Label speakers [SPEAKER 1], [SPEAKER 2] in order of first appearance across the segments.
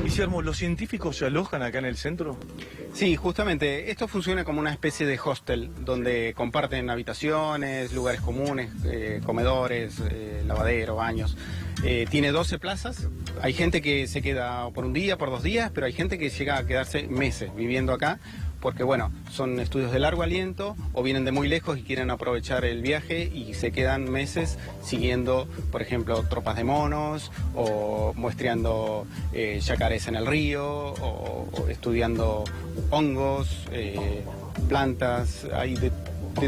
[SPEAKER 1] Guillermo, ¿los científicos se alojan acá en el centro?
[SPEAKER 2] Sí, justamente, esto funciona como una especie de hostel, donde comparten habitaciones, lugares comunes, comedores, lavadero, baños. Tiene 12 plazas, hay gente que se queda por un día, por 2 días, pero hay gente que llega a quedarse meses viviendo acá, porque bueno, son estudios de largo aliento o vienen de muy lejos y quieren aprovechar el viaje y se quedan meses siguiendo, por ejemplo, tropas de monos o muestreando yacarés en el río o estudiando hongos, plantas, hay de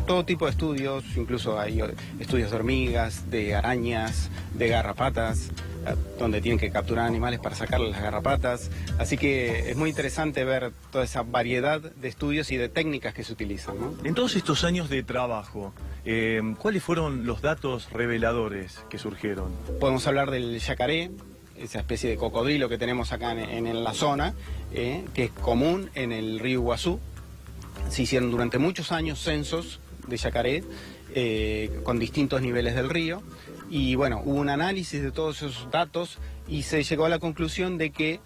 [SPEAKER 2] todo tipo de estudios, incluso hay estudios de hormigas, de arañas, de garrapatas, donde tienen que capturar animales para sacarles las garrapatas. Así que es muy interesante ver toda esa variedad de estudios y de técnicas que se utilizan, ¿no?
[SPEAKER 1] En todos estos años de trabajo, ¿cuáles fueron los datos reveladores que surgieron?
[SPEAKER 2] Podemos hablar del yacaré, esa especie de cocodrilo que tenemos acá en la zona, que es común en el río Iguazú. Se hicieron durante muchos años censos de yacaré con distintos niveles del río. Y bueno, hubo un análisis de todos esos datos y se llegó a la conclusión de que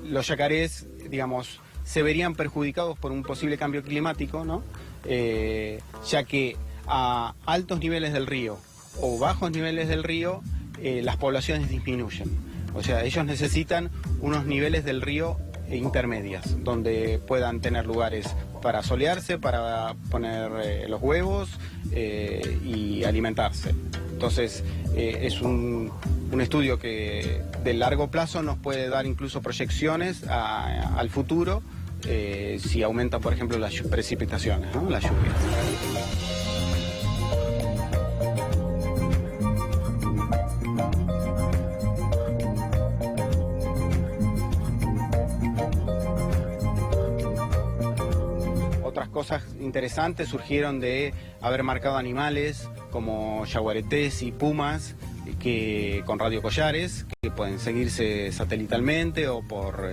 [SPEAKER 2] los yacarés, digamos, se verían perjudicados por un posible cambio climático, ¿no? Ya que a altos niveles del río o bajos niveles del río, las poblaciones disminuyen. O sea, ellos necesitan unos niveles del río intermedias, donde puedan tener lugares para solearse, para poner los huevos y alimentarse. Entonces, es un estudio que de largo plazo nos puede dar incluso proyecciones al futuro si aumenta, por ejemplo, las precipitaciones, ¿no? Las lluvias. Cosas interesantes surgieron de haber marcado animales como yaguaretés y pumas con radiocollares que pueden seguirse satelitalmente o por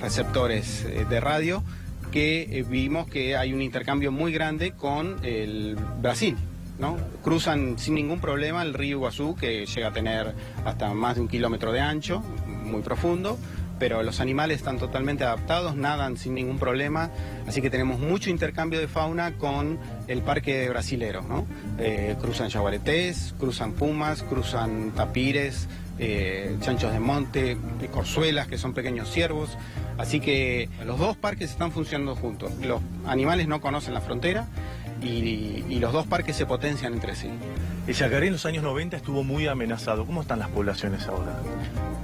[SPEAKER 2] receptores de radio, que vimos que hay un intercambio muy grande con el Brasil, ¿no? Cruzan sin ningún problema el río Iguazú, que llega a tener hasta más de 1 kilómetro de ancho, muy profundo, pero los animales están totalmente adaptados, nadan sin ningún problema, así que tenemos mucho intercambio de fauna con el parque brasilero, ¿no? Cruzan yaguaretés, cruzan pumas, cruzan tapires, chanchos de monte, corzuelas, que son pequeños ciervos, así que los dos parques están funcionando juntos. Los animales no conocen la frontera y los dos parques se potencian entre sí.
[SPEAKER 1] El yacaré en los años 90 estuvo muy amenazado. ¿Cómo están las poblaciones ahora?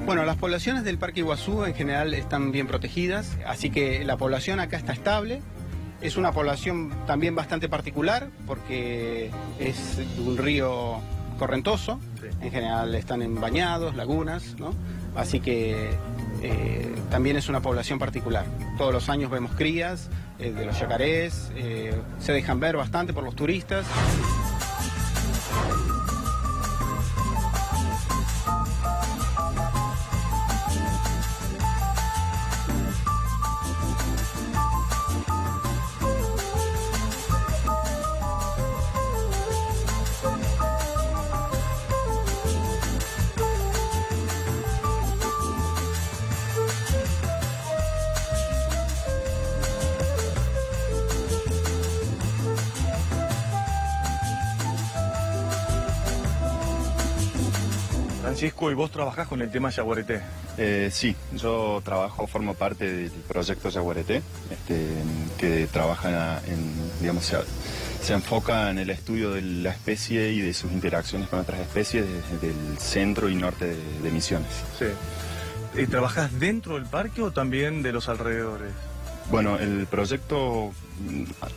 [SPEAKER 2] Bueno, las poblaciones del Parque Iguazú en general están bien protegidas, así que la población acá está estable. Es una población también bastante particular porque es un río correntoso, sí. En general están en bañados, lagunas, ¿no? Así que también es una población particular. Todos los años vemos crías de los yacarés, se dejan ver bastante por los turistas.
[SPEAKER 1] Francisco, ¿y vos trabajás con el tema yaguareté?
[SPEAKER 3] Sí, yo formo parte del proyecto Yaguareté, que trabaja digamos, se enfoca en el estudio de la especie y de sus interacciones con otras especies desde el centro y norte de Misiones.
[SPEAKER 1] Sí. ¿Trabajás dentro del parque o también de los alrededores?
[SPEAKER 3] Bueno, el proyecto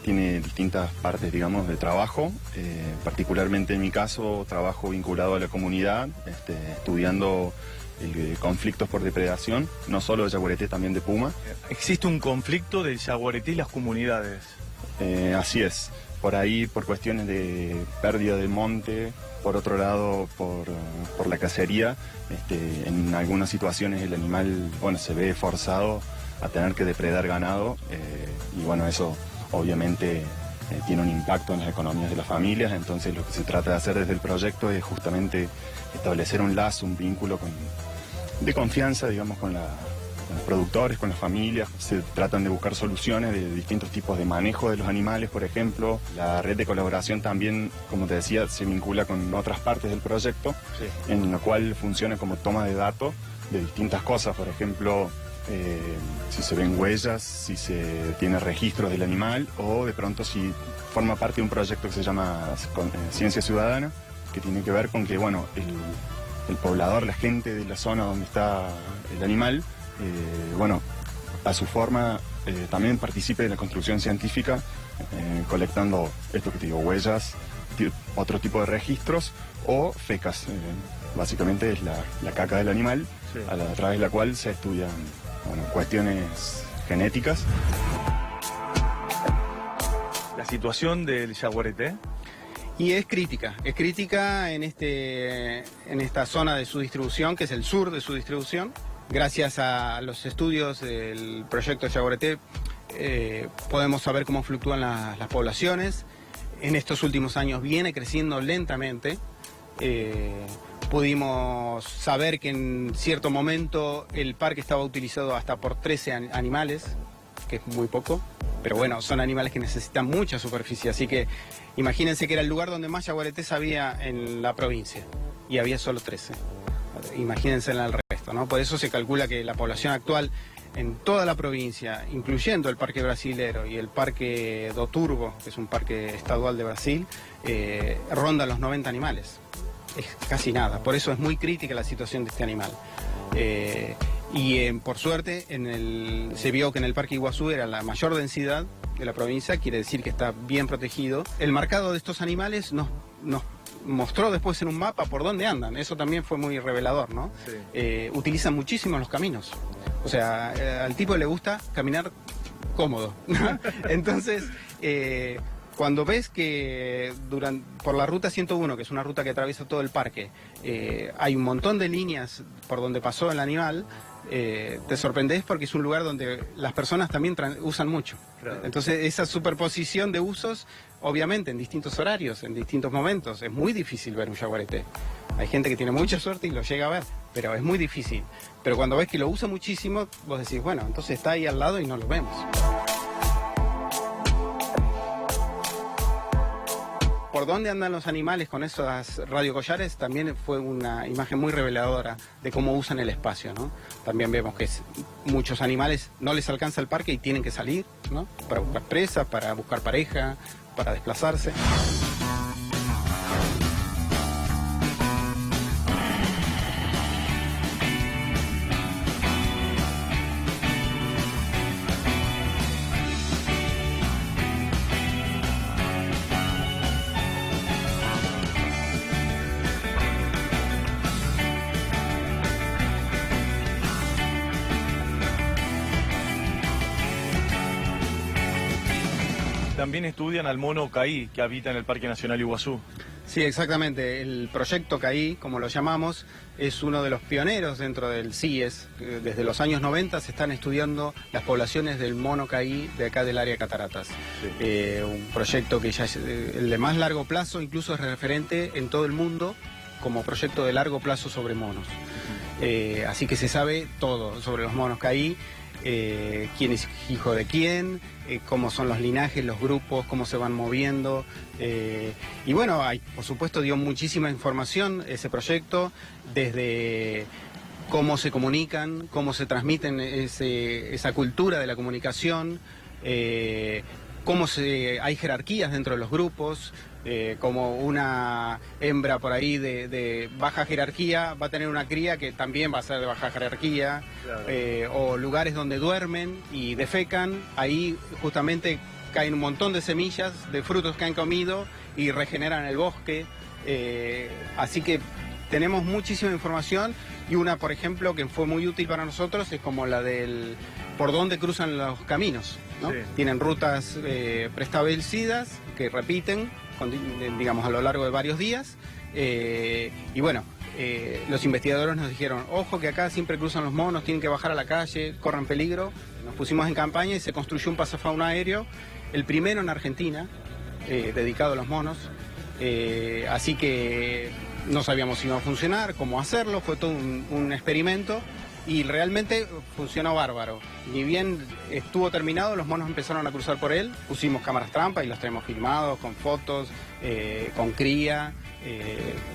[SPEAKER 3] tiene distintas partes, digamos, de trabajo. Particularmente en mi caso, trabajo vinculado a la comunidad, estudiando conflictos por depredación, no solo de yaguareté, también de puma.
[SPEAKER 1] Existe un conflicto del yaguareté y las comunidades.
[SPEAKER 3] Así es, por ahí por cuestiones de pérdida de monte, por otro lado por la cacería, en algunas situaciones el animal, bueno, se ve forzado a tener que depredar ganado, y bueno, eso obviamente tiene un impacto en las economías de las familias. Entonces lo que se trata de hacer desde el proyecto es justamente establecer un lazo, un vínculo de confianza, digamos, con los productores, con las familias. Se tratan de buscar soluciones de distintos tipos de manejo de los animales, por ejemplo. La red de colaboración también, como te decía, se vincula con otras partes del proyecto, sí, en la cual funciona como toma de datos de distintas cosas, por ejemplo, si se ven huellas, si se tiene registros del animal, o de pronto si forma parte de un proyecto que se llama Ciencia Ciudadana, que tiene que ver con que, bueno, el poblador, la gente de la zona donde está el animal, bueno, a su forma también participe de la construcción científica, colectando esto que te digo, huellas, otro tipo de registros o fecas. Básicamente es la caca del animal, sí, a través de la cual se estudian, bueno, cuestiones genéticas.
[SPEAKER 1] La situación del yaguareté.
[SPEAKER 2] Y es crítica en esta zona de su distribución, que es el sur de su distribución. Gracias a los estudios del proyecto Yaguareté podemos saber cómo fluctúan las poblaciones. En estos últimos años viene creciendo lentamente. Pudimos saber que en cierto momento el parque estaba utilizado hasta por 13 animales, que es muy poco, pero bueno, son animales que necesitan mucha superficie, así que imagínense que era el lugar donde más yaguaretés había en la provincia, y había solo 13. Imagínense en el resto, ¿no? Por eso se calcula que la población actual en toda la provincia, incluyendo el Parque Brasilero y el Parque do Turvo, que es un parque estadual de Brasil, ronda los 90 animales. Es casi nada, por eso es muy crítica la situación de este animal. Por suerte se vio que en el Parque Iguazú era la mayor densidad de la provincia, quiere decir que está bien protegido. El marcado de estos animales nos mostró después en un mapa por dónde andan, eso también fue muy revelador, ¿no? Sí. Utilizan muchísimo los caminos, o sea, al tipo le gusta caminar cómodo. Entonces, cuando ves que por la ruta 101, que es una ruta que atraviesa todo el parque, hay un montón de líneas por donde pasó el animal, te sorprendes porque es un lugar donde las personas también usan mucho. Claro. Entonces esa superposición de usos, obviamente en distintos horarios, en distintos momentos, es muy difícil ver un yaguareté. Hay gente que tiene mucha suerte y lo llega a ver, pero es muy difícil. Pero cuando ves que lo usa muchísimo, vos decís, bueno, entonces está ahí al lado y no lo vemos. Por dónde andan los animales con esas radiocollares también fue una imagen muy reveladora de cómo usan el espacio, ¿no? También vemos que muchos animales no les alcanza el parque y tienen que salir, ¿no? Para buscar presa, para buscar pareja, para desplazarse.
[SPEAKER 1] También estudian al mono caí que habita en el Parque Nacional Iguazú.
[SPEAKER 2] Sí, exactamente. El proyecto CAI, como lo llamamos, es uno de los pioneros dentro del CIES. Desde los años 90 se están estudiando las poblaciones del mono CAI de acá del área de Cataratas. Sí. Un proyecto que ya es el de más largo plazo, incluso es referente en todo el mundo como proyecto de largo plazo sobre monos. Así que se sabe todo sobre los monos CAI. Quién es hijo de quién, cómo son los linajes, los grupos, cómo se van moviendo. Y bueno, por supuesto dio muchísima información ese proyecto, desde cómo se comunican, cómo se transmiten esa cultura de la comunicación, cómo hay jerarquías dentro de los grupos. Como una hembra por ahí de baja jerarquía va a tener una cría que también va a ser de baja jerarquía, claro. O lugares donde duermen y defecan, ahí justamente caen un montón de semillas de frutos que han comido y regeneran el bosque, así que tenemos muchísima información y una, por ejemplo, que fue muy útil para nosotros es como la del por dónde cruzan los caminos, ¿no?
[SPEAKER 1] Sí.
[SPEAKER 2] Tienen rutas preestablecidas que repiten, digamos, a lo largo de varios días. Y bueno, los investigadores nos dijeron, ojo que acá siempre cruzan los monos, tienen que bajar a la calle, corren peligro. Nos pusimos en campaña y se construyó un pasafauna aéreo, el primero en Argentina, dedicado a los monos. Así que no sabíamos si iba a funcionar, cómo hacerlo, fue todo un experimento y realmente funcionó bárbaro. Ni bien estuvo terminado, los monos empezaron a cruzar por él, pusimos cámaras trampa y los tenemos filmados con fotos, con cría.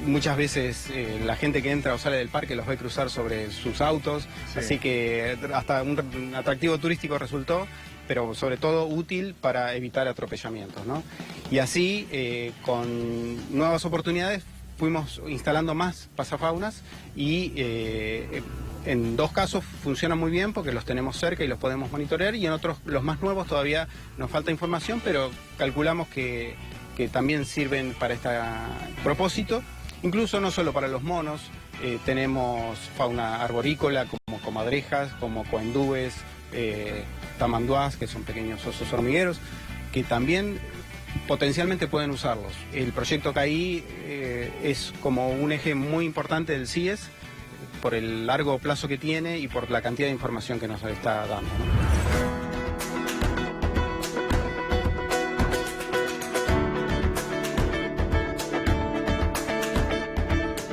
[SPEAKER 2] Muchas veces la gente que entra o sale del parque los ve cruzar sobre sus autos,
[SPEAKER 1] Sí.
[SPEAKER 2] Así que hasta un atractivo turístico resultó, pero sobre todo útil para evitar atropellamientos, ¿no? Y así, con nuevas oportunidades, fuimos instalando más pasafaunas y en 2 casos funcionan muy bien porque los tenemos cerca y los podemos monitorear, y en otros, los más nuevos, todavía nos falta información, pero calculamos que también sirven para este propósito. Incluso no solo para los monos, tenemos fauna arborícola como comadrejas, como coendúes, tamanduás, que son pequeños osos hormigueros, que también potencialmente pueden usarlos. El proyecto CAI es como un eje muy importante del CIES por el largo plazo que tiene y por la cantidad de información que nos está dando, ¿no?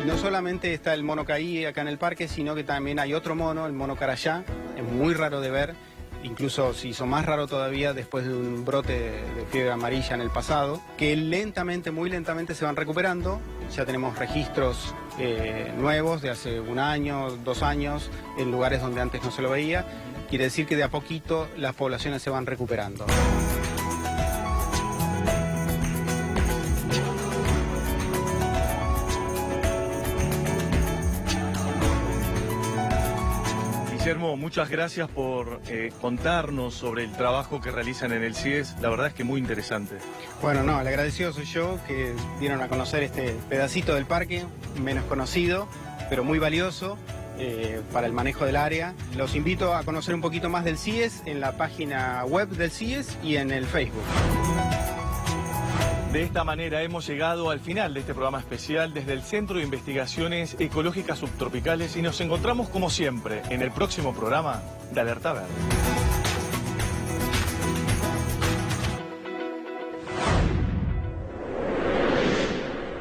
[SPEAKER 2] No solamente está el mono caí acá en el parque, sino que también hay otro mono, el mono carayá, es muy raro de ver, incluso se hizo más raro todavía después de un brote de fiebre amarilla en el pasado, que lentamente, muy lentamente se van recuperando. Ya tenemos registros nuevos de hace 1 año, 2 años, en lugares donde antes no se lo veía. Quiere decir que de a poquito las poblaciones se van recuperando.
[SPEAKER 1] Guillermo, muchas gracias por contarnos sobre el trabajo que realizan en el CIES. La verdad es que muy interesante.
[SPEAKER 2] Bueno, no, el agradecido soy yo, que dieron a conocer este pedacito del parque, menos conocido, pero muy valioso para el manejo del área. Los invito a conocer un poquito más del CIES en la página web del CIES y en el Facebook.
[SPEAKER 1] De esta manera hemos llegado al final de este programa especial desde el Centro de Investigaciones Ecológicas Subtropicales y nos encontramos como siempre en el próximo programa de Alerta Verde.